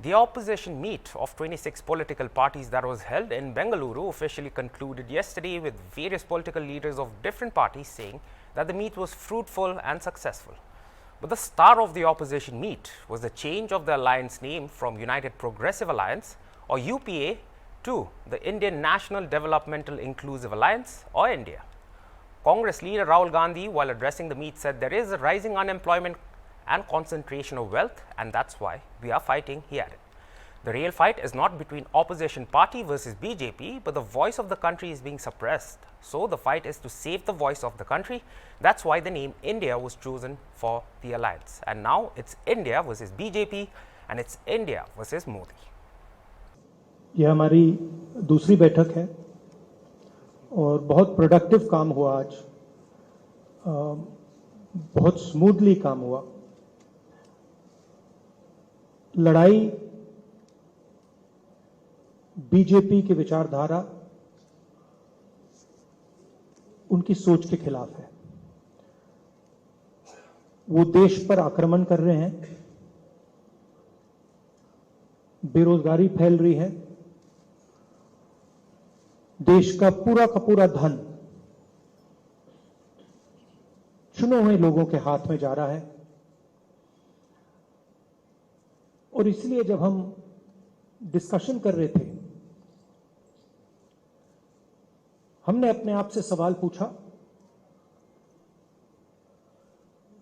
The opposition meet of 26 political parties that was held in Bengaluru officially concluded yesterday, with various political leaders of different parties saying that the meet was fruitful and successful. But the star of the opposition meet was the change of the alliance name from United Progressive Alliance or UPA to the Indian National Developmental Inclusive Alliance or N.D.I.A. Congress leader Rahul Gandhi, while addressing the meet, said there is a rising unemployment and concentration of wealth, and that's why we are fighting, he added. The real fight is not between opposition party versus BJP, but the voice of the country is being suppressed. So the fight is to save the voice of the country. That's why the name India was chosen for the alliance. And now it's India versus BJP and it's India versus Modi. यह हमारी दूसरी बैठक है और बहुत productive काम हुआ आज, बहुत स्मूथली काम हुआ। लड़ाई बीजेपी की विचारधारा, उनकी सोच के खिलाफ है। वो देश पर आक्रमण कर रहे हैं, बेरोजगारी फैल रही है, देश का पूरा धन चुने हुए लोगों के हाथ में जा रहा है। और इसलिए जब हम डिस्कशन कर रहे थे, हमने अपने आप से सवाल पूछा,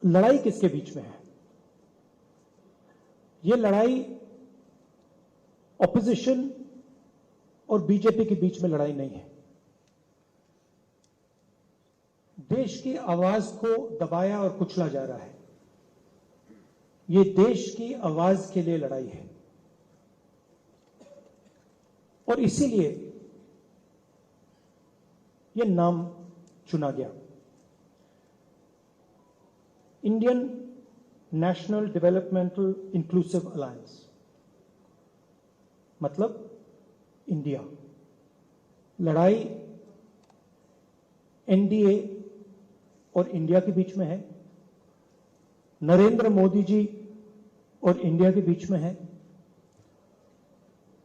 लड़ाई किसके बीच में है? यह लड़ाई ऑपोजिशन और बीजेपी के बीच में लड़ाई नहीं है। देश की आवाज को दबाया और कुचला जा रहा है। ये देश की आवाज के लिए लड़ाई है और इसीलिए यह नाम चुना गया, Indian national developmental inclusive alliance, मतलब इंडिया। लड़ाई एनडीए और इंडिया के बीच में है, नरेंद्र मोदी जी और इंडिया के बीच में है,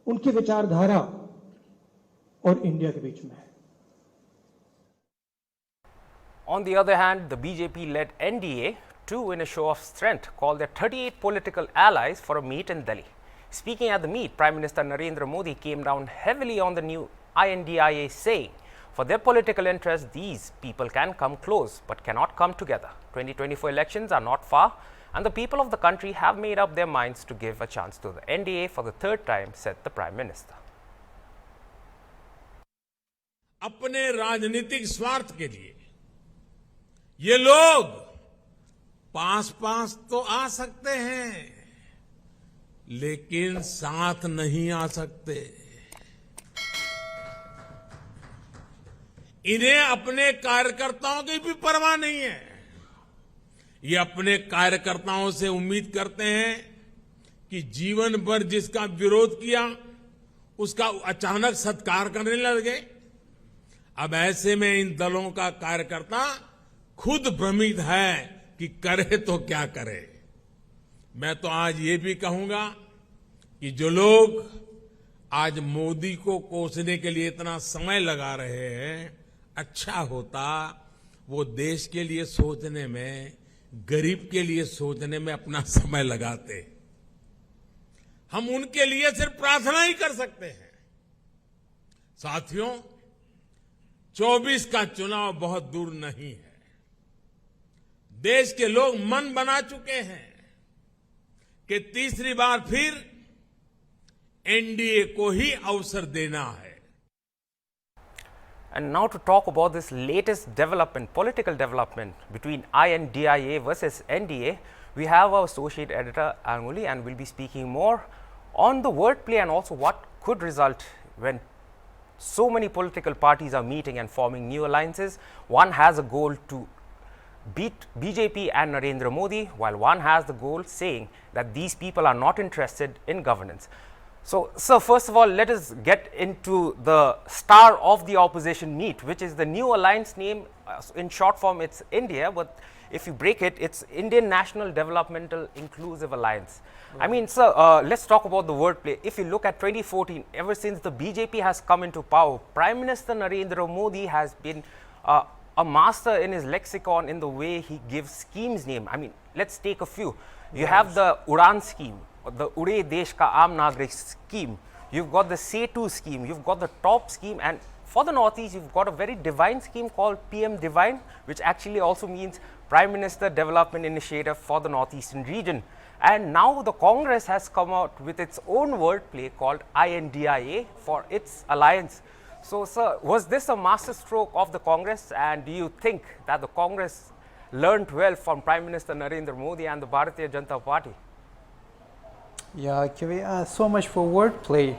उनकी विचारधारा और इंडिया के बीच में है। On the other hand, the BJP-led NDA, too, in a show of strength, called their 38 political allies for a meet in Delhi. Speaking at the meet, Prime Minister Narendra Modi came down heavily on the new I.N.D.I.A, saying, for their political interests, these people can come close but cannot come together. 2024 elections are not far, and the people of the country have made up their minds to give a chance to the NDA for the third time, said the Prime Minister. अपने राजनीतिक स्वार्थ के लिए ये लोग पास तो आ सकते हैं, लेकिन साथ नहीं आ सकते। इन्हें अपने कार्यकर्ताओं की भी परवाह नहीं है। ये अपने कार्यकर्ताओं से उम्मीद करते हैं कि जीवन भर जिसका विरोध किया उसका अचानक सत्कार करने लगे। अब ऐसे में इन दलों का कार्यकर्ता खुद भ्रमित है कि करे तो क्या करे। मैं तो आज ये भी कहूंगा कि जो लोग आज मोदी को कोसने के लिए इतना समय लगा रहे हैं, अच्छा होता वो देश के लिए सोचने में, गरीब के लिए सोचने में अपना समय लगाते। हम उनके लिए सिर्फ प्रार्थना ही कर सकते हैं। साथियों, 24 का चुनाव बहुत दूर नहीं है। देश के लोग मन बना चुके हैं कि तीसरी बार फिर एनडीए को ही अवसर देना है। And now to talk about this latest development, political development between I.N.D.I.A versus N.D.A, we have our associate editor Anguli, and we'll be speaking more on the wordplay and also what could result when so many political parties are meeting and forming new alliances. One has a goal to beat BJP and Narendra Modi, while one has the goal saying that these people are not interested in governance. So, sir, first of all, let us get into the star of the opposition meet, which is the new alliance name. In short form, it's India, but if you break it, it's Indian National Developmental Inclusive Alliance. I mean, sir, let's talk about the wordplay. If you look at 2014, ever since the BJP has come into power, Prime Minister Narendra Modi has been a master in his lexicon in the way he gives schemes name. I mean, let's take a few. You have the Udan scheme, the Ude Desh Ka Aam Nagrik scheme. You've got the Setu scheme, you've got the TOP scheme, and for the Northeast, you've got a very divine scheme called PM Divine, which actually also means Prime Minister Development Initiative for the Northeastern region. And now the Congress has come out with its own wordplay called I.N.D.I.A for its alliance. So, sir, was this a masterstroke of the Congress, and do you think that the Congress learned well from Prime Minister Narendra Modi and the Bharatiya Janata Party? Yeah, so much for wordplay.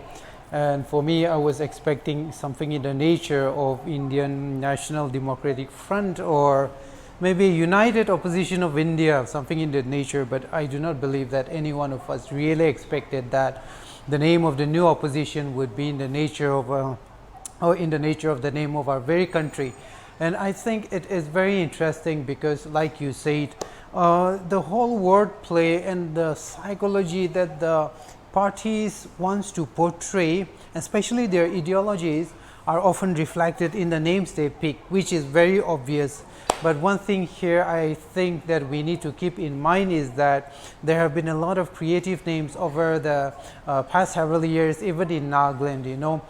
And for me, I was expecting something in the nature of Indian National Democratic Front, or maybe United Opposition of India, something in that nature. But I do not believe that any one of us really expected that the name of the new opposition would be in the nature of the name of our very country. And I think it is very interesting because, like you said, the whole wordplay and the psychology that the parties wants to portray, especially their ideologies, are often reflected in the names they pick, which is very obvious. But one thing here I think that we need to keep in mind is that there have been a lot of creative names over the past several years, even in Nagaland, you know,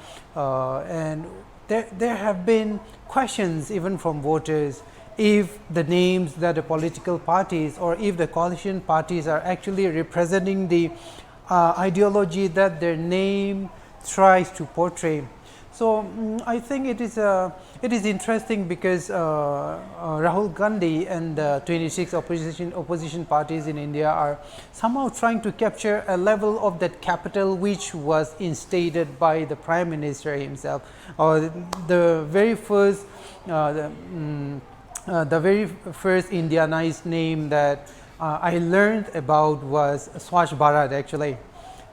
and there have been questions even from voters if the names that the political parties or if the coalition parties are actually representing the ideology that their name tries to portray. So I think it is interesting because Rahul Gandhi and the 26 opposition parties in India are somehow trying to capture a level of that capital which was instated by the Prime Minister himself. The very first Indianized name that I learned about was Swachh Bharat, actually.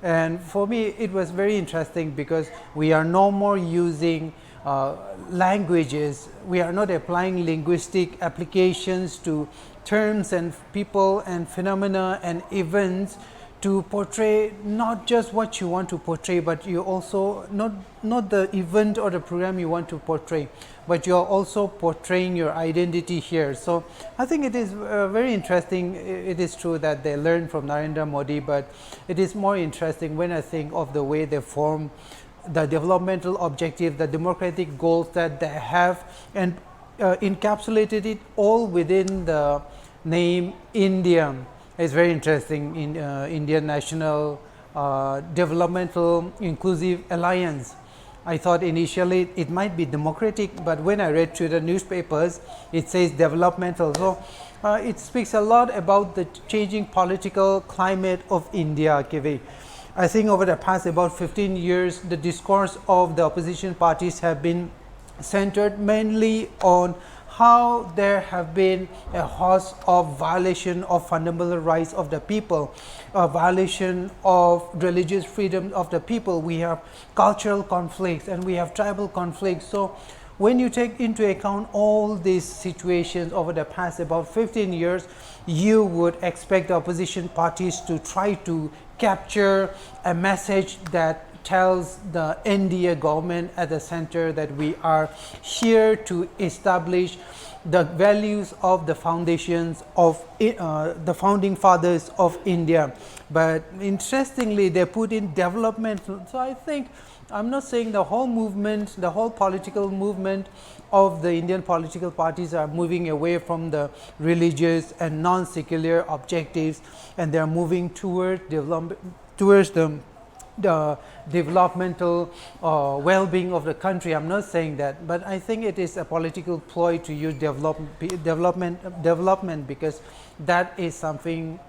And for me, it was very interesting because we are no more using languages. We are not applying linguistic applications to terms and people and phenomena and events to portray not just what you want to portray, but you also not the event or the program you want to portray, but you are also portraying your identity here. So I think it is very interesting. It is true that they learned from Narendra Modi, but it is more interesting when I think of the way they form the developmental objective, the democratic goals that they have, and encapsulated it all within the name India. It's very interesting in Indian National Developmental Inclusive Alliance. I thought initially it might be democratic, but when I read through the newspapers, it says developmental. So it speaks a lot about the changing political climate of India, KV. I think over the past about 15 years, the discourse of the opposition parties have been centered mainly on how there have been a host of violation of fundamental rights of the people, a violation of religious freedom of the people. We have cultural conflicts and we have tribal conflicts. So when you take into account all these situations over the past about 15 years, you would expect the opposition parties to try to capture a message that tells the NDA government at the center that we are here to establish the values of the foundations of the founding fathers of India. But interestingly, they put in development. So I think, I'm not saying the whole movement, the whole political movement of the Indian political parties are moving away from the religious and non-secular objectives, and they are moving towards the developmental well-being of the country. I'm not saying that, but I think it is a political ploy to use development because that is something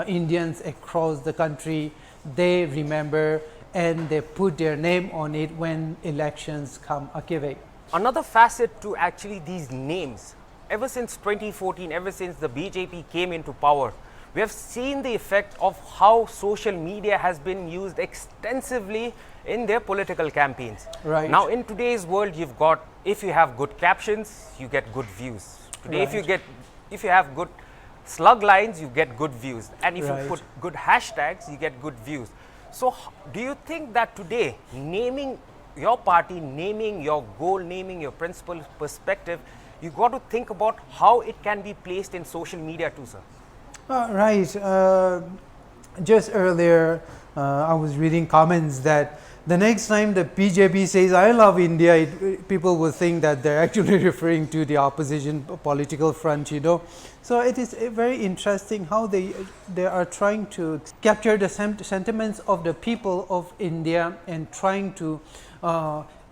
Indians across the country, they remember and they put their name on it when elections come. Okay. Another facet to actually these names, ever since 2014, ever since the BJP came into power, we have seen the effect of how social media has been used extensively in their political campaigns. Right. Now, in today's world, you've got, if you have good captions, you get good views. Today, Right. if you have good slug lines, you get good views, and if Right. you put good hashtags, you get good views. So do you think that today, naming your party, naming your goal, naming your principal perspective, you got to think about how it can be placed in social media too, sir? Right. Just earlier, I was reading comments that the next time the BJP says "I love India," people will think that they're actually referring to the opposition political front. So it is very interesting how they are trying to capture the sentiments of the people of India and trying to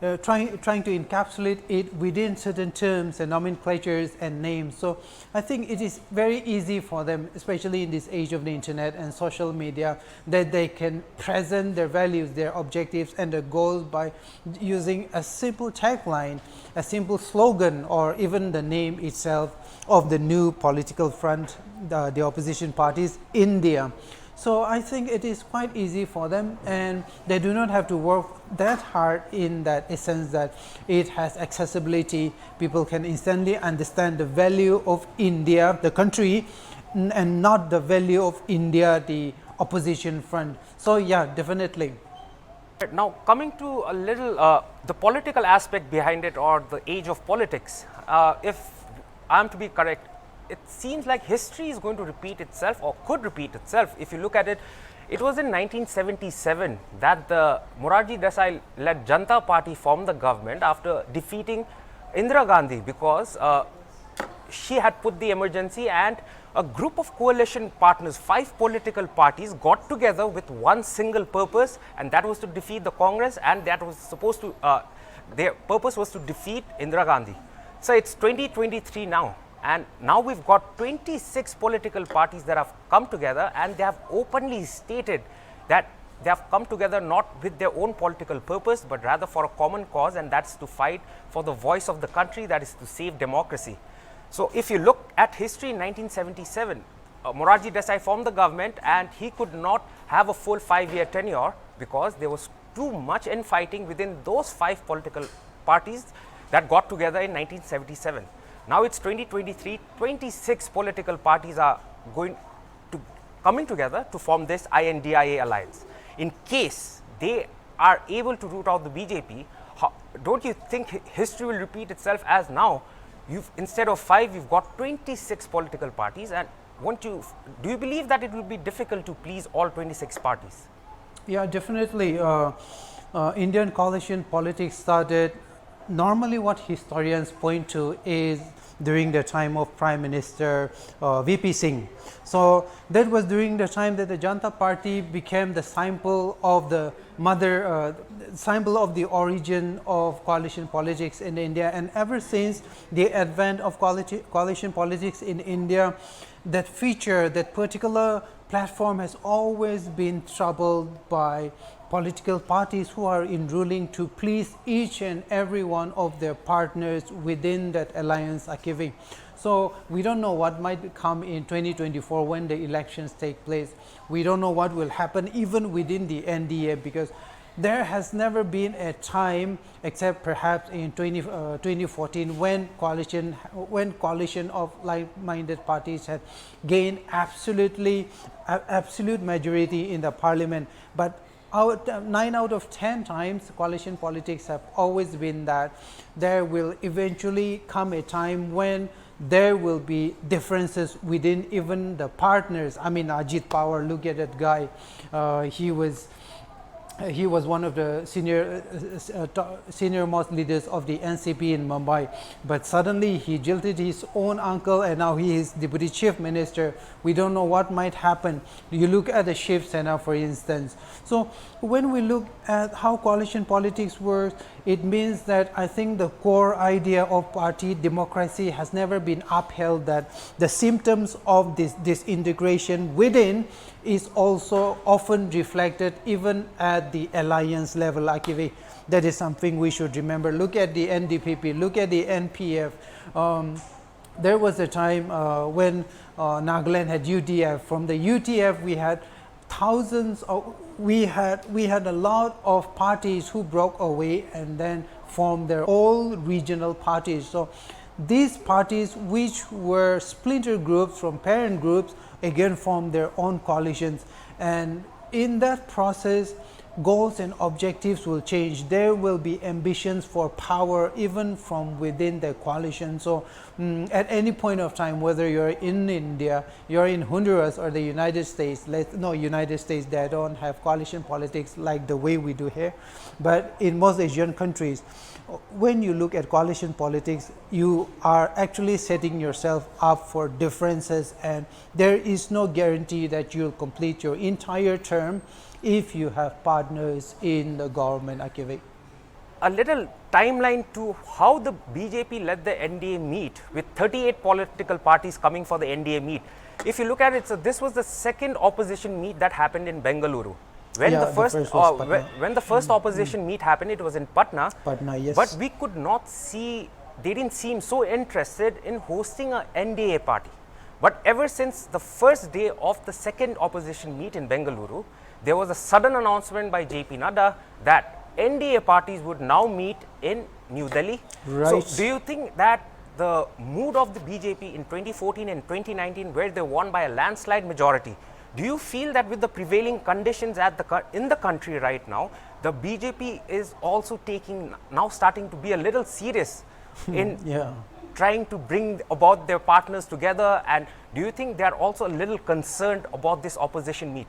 encapsulate it within certain terms and nomenclatures and names. So I think it is very easy for them, especially in this age of the internet and social media, that they can present their values, their objectives and their goals by using a simple tagline, a simple slogan, or even the name itself of the new political front, the opposition parties, India. So I think it is quite easy for them, and they do not have to work that hard in that essence that it has accessibility. People can instantly understand the value of India, the country, and not the value of India, the opposition front. So yeah, definitely. Now, coming to a little the political aspect behind it, or the age of politics, if I am to be correct, it seems like history is going to repeat itself, or could repeat itself. If you look at it, it was in 1977 that the Morarji Desai led Janata Party formed the government after defeating Indira Gandhi, because she had put the emergency, and a group of coalition partners, 5 political parties, got together with one single purpose, and that was to defeat the Congress, and that was supposed to their purpose was to defeat Indira Gandhi. So it's 2023 now, and now we've got 26 political parties that have come together, and they have openly stated that they have come together not with their own political purpose, but rather for a common cause, and that's to fight for the voice of the country, that is to save democracy. So if you look at history, in 1977, Morarji Desai formed the government, and he could not have a full 5-year tenure because there was too much infighting within those 5 political parties that got together in 1977. Now it's 2023, 26 political parties are coming together to form this I.N.D.I.A alliance. In case they are able to root out the BJP, don't you think history will repeat itself, as now instead of 5, you've got 26 political parties, and do you believe that it will be difficult to please all 26 parties? Yeah, definitely. Indian coalition politics started. Normally what historians point to is during the time of Prime Minister VP Singh. So that was during the time that the Janata Party became the symbol of the symbol of the origin of coalition politics in India. And ever since the advent of coalition politics in India, that feature, that particular platform has always been troubled by political parties who are in ruling to please each and every one of their partners within that alliance activity. So we don't know what might come in 2024 when the elections take place. We don't know what will happen even within the NDA, because there has never been a time, except perhaps in 2014, when coalition of like-minded parties had gained absolute majority in the parliament. But 9 out of 10 times coalition politics have always been that there will eventually come a time when there will be differences within even the partners. I mean, Ajit Pawar, look at that guy. He was one of the senior most leaders of the NCP in Mumbai, but suddenly he jilted his own uncle, and now he is deputy chief minister. We don't know what might happen. You look at the Shiv Sena, for instance. So when we look at how coalition politics works, it means that I think the core idea of party democracy has never been upheld, that the symptoms of this disintegration within is also often reflected even at the alliance level. That is something we should remember. Look at the NDPP, look at the NPF. There was a time when Nagaland had UTF. From the UTF, we had we had a lot of parties who broke away and then formed their own regional parties. So these parties, which were splinter groups from parent groups, again formed their own coalitions, and in that process goals and objectives will change. There will be ambitions for power even from within the coalition. So at any point of time, whether you're in India, you're in Honduras or the United States, United States, they don't have coalition politics like the way we do here, but in most Asian countries, when you look at coalition politics, you are actually setting yourself up for differences, and there is no guarantee that you'll complete your entire term if you have partners in the government. A little timeline to how the BJP led the NDA meet with 38 political parties coming for the NDA meet. If you look at it, so this was the second opposition meet that happened in Bengaluru. When the first opposition meet happened, it was in Patna. Yes. But we could not see, they didn't seem so interested in hosting a NDA party. But ever since the first day of the second opposition meet in Bengaluru, there was a sudden announcement by JP Nadda that NDA parties would now meet in New Delhi. Right. So do you think that the mood of the BJP in 2014 and 2019, where they won by a landslide majority, do you feel that with the prevailing conditions in the country right now, the BJP is also starting to be a little serious in trying to bring about their partners together? And do you think they are also a little concerned about this opposition meet?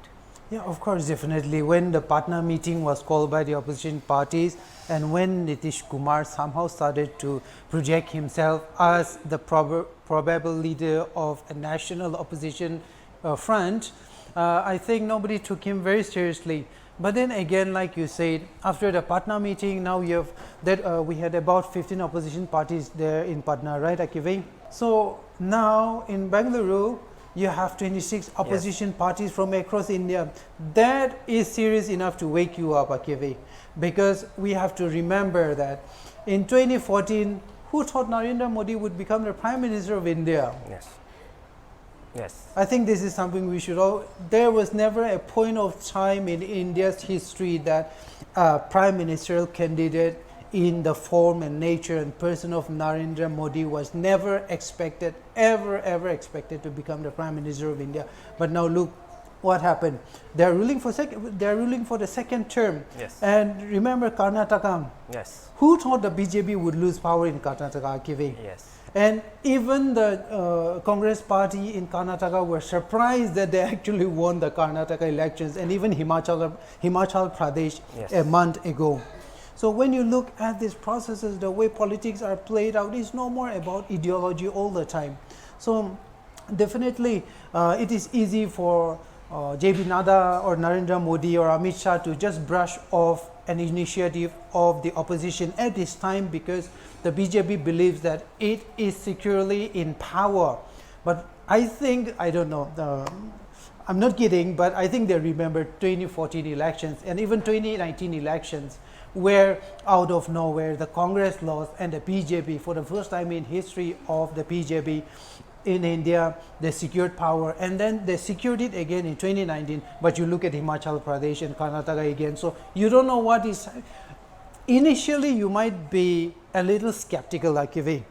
Yeah, of course, definitely. When the Patna meeting was called by the opposition parties, and when Nitish Kumar somehow started to project himself as the probable leader of a national opposition front, I think nobody took him very seriously. But then again, like you said, after the Patna meeting, now you have that we had about 15 opposition parties there in Patna, right, Akive? So now in Bengaluru, you have 26 opposition parties from across India. That is serious enough to wake you up, Akive, because we have to remember that in 2014, who thought Narendra Modi would become the Prime Minister of India? Yes. I think this is something we should all. There was never a point of time in India's history that a prime ministerial candidate in the form and nature and person of Narendra Modi was never expected, ever expected to become the Prime Minister of India. But now look what happened. They are ruling for the second term. Yes. And remember Karnataka. Yes. Who thought the BJP would lose power in Karnataka, Akive? Yes. And even the Congress party in Karnataka were surprised that they actually won the Karnataka elections, and even Himachal Pradesh a month ago. So when you look at these processes, the way politics are played out is no more about ideology all the time. So definitely it is easy for JP Nadda or Narendra Modi or Amit Shah to just brush off an initiative of the opposition at this time, because the BJP believes that it is securely in power. But I think, I don't know, I'm not kidding, but I think they remember 2014 elections and even 2019 elections, where out of nowhere the Congress lost and the BJP, for the first time in history of the BJP in India, they secured power, and then they secured it again in 2019. But you look at Himachal Pradesh and Karnataka again, so you don't know what is. Initially you might be a little skeptical, Akive,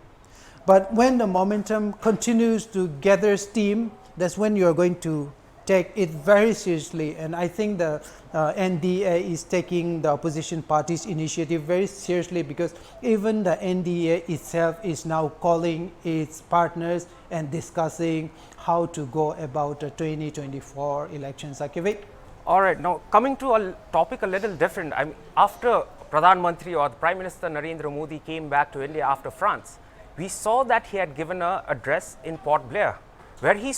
but when the momentum continues to gather steam, that's when you are going to take it very seriously. And I think the NDA is taking the opposition parties' initiative very seriously, because even the NDA itself is now calling its partners and discussing how to go about the 2024 elections. Akive? All right, now coming to a topic a little different. I mean, after Pradhan Mantri or the Prime Minister Narendra Modi came back to India after France, we saw that he had given an address in Port Blair, where he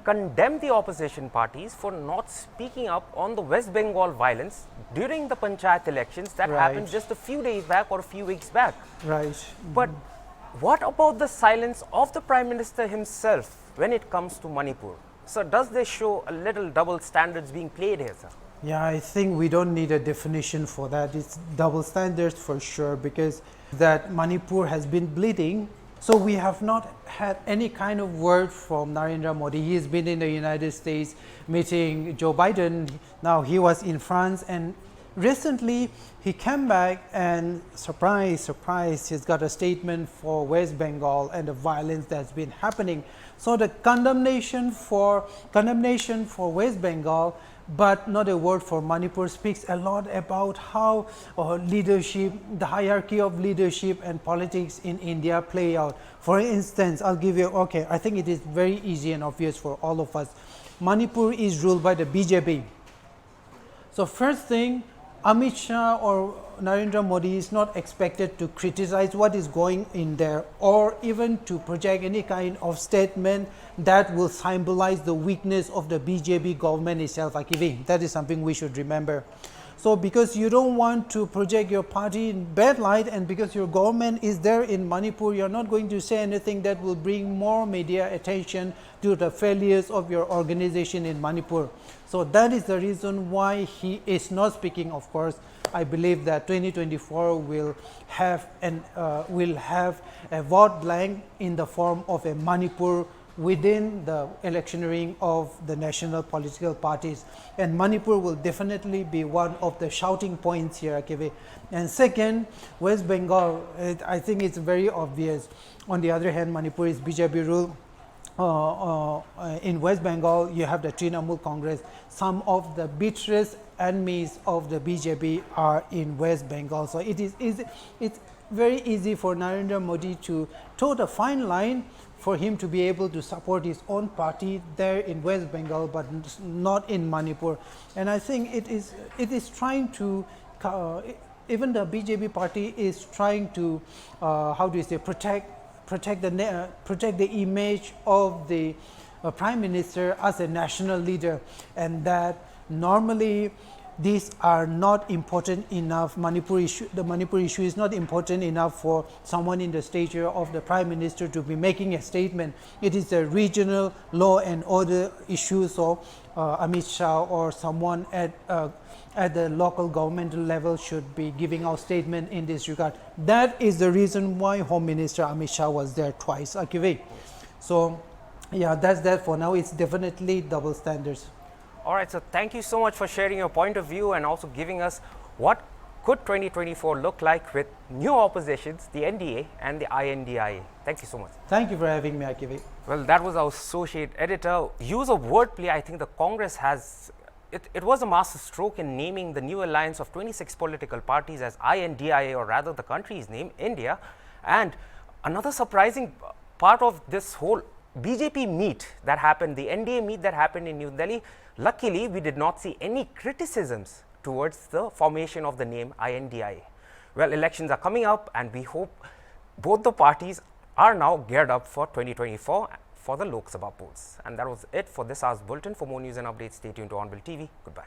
condemned the opposition parties for not speaking up on the West Bengal violence during the Panchayat elections that happened just a few days back or a few weeks back. Right. But what about the silence of the Prime Minister himself when it comes to Manipur? So does this show a little double standards being played here, sir? Yeah, I think we don't need a definition for that. It's double standards for sure, because that Manipur has been bleeding. So we have not had any kind of word from Narendra Modi. He's been in the United States meeting Joe Biden. Now he was in France, and recently he came back and surprise, he's got a statement for West Bengal and the violence that's been happening. So the condemnation for West Bengal, but not a word for Manipur, speaks a lot about how leadership, the hierarchy of leadership and politics in India play out. For instance, I'll give you, okay, I think it is very easy and obvious for all of us. Manipur is ruled by the BJP. So first thing, Amit Shah or Narendra Modi is not expected to criticize what is going in there, or even to project any kind of statement that will symbolize the weakness of the BJP government itself. That is something we should remember. So because you don't want to project your party in bad light, and because your government is there in Manipur, you're not going to say anything that will bring more media attention to the failures of your organization in Manipur. So that is the reason why he is not speaking. Of course, I believe that 2024 will have a vote blank in the form of a Manipur within the electioneering of the national political parties, and Manipur will definitely be one of the shouting points here. And second, West Bengal, I think it's very obvious. On the other hand, Manipur is BJP rule. In West Bengal, you have the Trinamool Congress. Some of the bitterest enemies of the BJP are in West Bengal. So it's very easy for Narendra Modi to toe the fine line for him to be able to support his own party there in West Bengal, but not in Manipur. And I think it is trying to, even the BJP party is trying to, protect the image of the Prime Minister as a national leader, and that normally these are not important enough. The Manipur issue is not important enough for someone in the stature of the Prime Minister to be making a statement. It is a regional law and order issue, so Amit Shah or someone at the local governmental level should be giving out statement in this regard. That is the reason why Home Minister Amit Shah was there twice. So yeah, that's that for now. It's definitely double standards. All right, so thank you so much for sharing your point of view and also giving us what could 2024 look like with new oppositions, the NDA and the I.N.D.I.A. Thank you so much. Thank you for having me, Akivi. Well, that was our associate editor. Use of wordplay, I think the Congress has, it was a master stroke in naming the new alliance of 26 political parties as I.N.D.I.A, or rather the country's name, India. And another surprising part of this whole BJP meet that happened, the NDA meet that happened in New Delhi, luckily we did not see any criticisms towards the formation of the name I.N.D.I.A. Well, elections are coming up and we hope both the parties are now geared up for 2024 for the Lok Sabha polls. And that was it for this hour's bulletin. For more news and updates, stay tuned to HornbillTV. Goodbye.